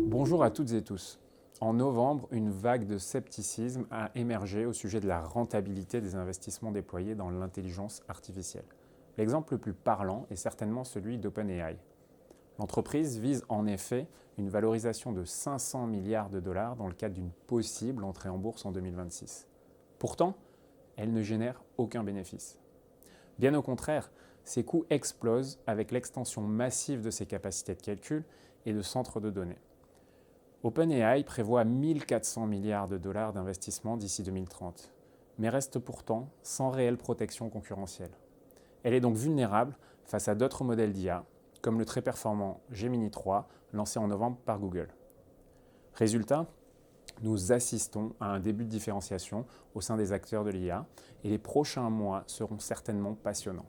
Bonjour à toutes et tous. En novembre, une vague de scepticisme a émergé au sujet de la rentabilité des investissements déployés dans l'intelligence artificielle. L'exemple le plus parlant est certainement celui d'OpenAI. L'entreprise vise en effet une valorisation de 500 milliards de dollars dans le cadre d'une possible entrée en bourse en 2026. Pourtant, elle ne génère aucun bénéfice. Bien au contraire, ses coûts explosent avec l'extension massive de ses capacités de calcul et de centres de données. OpenAI prévoit 1400 milliards de dollars d'investissement d'ici 2030, mais reste pourtant sans réelle protection concurrentielle. Elle est donc vulnérable face à d'autres modèles d'IA, comme le très performant Gemini 3, lancé en novembre par Google. Résultat, nous assistons à un début de différenciation au sein des acteurs de l'IA, et les prochains mois seront certainement passionnants.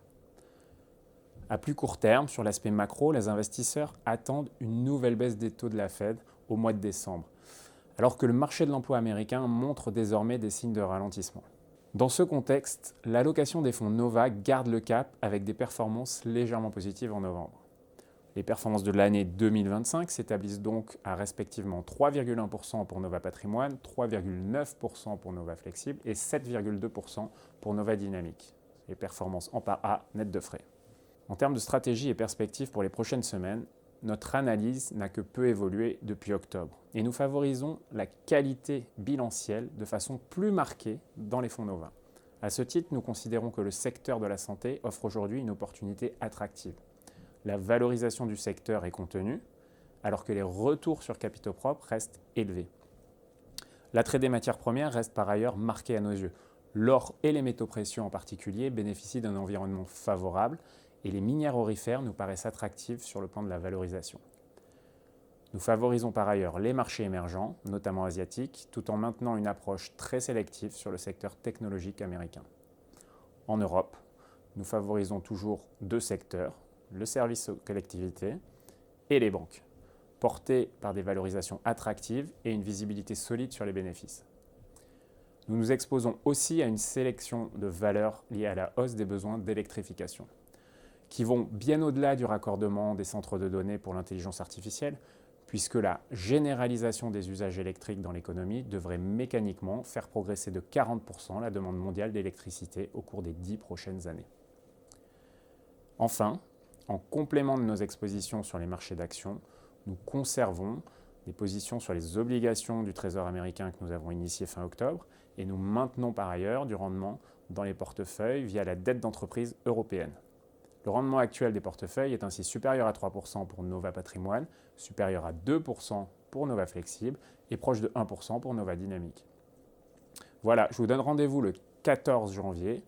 À plus court terme, sur l'aspect macro, les investisseurs attendent une nouvelle baisse des taux de la Fed au mois de décembre, alors que le marché de l'emploi américain montre désormais des signes de ralentissement. Dans ce contexte, l'allocation des fonds Nova garde le cap avec des performances légèrement positives en novembre. Les performances de l'année 2025 s'établissent donc à respectivement 3,1% pour Nova Patrimoine, 3,9% pour Nova Flexible et 7,2% pour Nova Dynamique. Les performances en part A nettes de frais. En termes de stratégie et perspectives pour les prochaines semaines, notre analyse n'a que peu évolué depuis octobre et nous favorisons la qualité bilancielle de façon plus marquée dans les fonds Nova. À ce titre, nous considérons que le secteur de la santé offre aujourd'hui une opportunité attractive. La valorisation du secteur est contenue, alors que les retours sur capitaux propres restent élevés. L'attrait des matières premières reste par ailleurs marqué à nos yeux. L'or et les métaux précieux en particulier bénéficient d'un environnement favorable et les minières aurifères nous paraissent attractives sur le plan de la valorisation. Nous favorisons par ailleurs les marchés émergents, notamment asiatiques, tout en maintenant une approche très sélective sur le secteur technologique américain. En Europe, nous favorisons toujours deux secteurs, le service aux collectivités et les banques, portés par des valorisations attractives et une visibilité solide sur les bénéfices. Nous nous exposons aussi à une sélection de valeurs liées à la hausse des besoins d'électrification, qui vont bien au-delà du raccordement des centres de données pour l'intelligence artificielle, puisque la généralisation des usages électriques dans l'économie devrait mécaniquement faire progresser de 40% la demande mondiale d'électricité au cours des 10 prochaines années. Enfin, en complément de nos expositions sur les marchés d'actions, nous conservons des positions sur les obligations du Trésor américain que nous avons initiées fin octobre, et nous maintenons par ailleurs du rendement dans les portefeuilles via la dette d'entreprise européenne. Le rendement actuel des portefeuilles est ainsi supérieur à 3% pour Nova Patrimoine, supérieur à 2% pour Nova Flexible et proche de 1% pour Nova Dynamique. Voilà, je vous donne rendez-vous le 14 janvier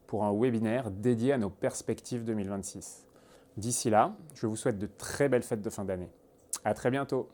pour un webinaire dédié à nos perspectives 2026. D'ici là, je vous souhaite de très belles fêtes de fin d'année. À très bientôt.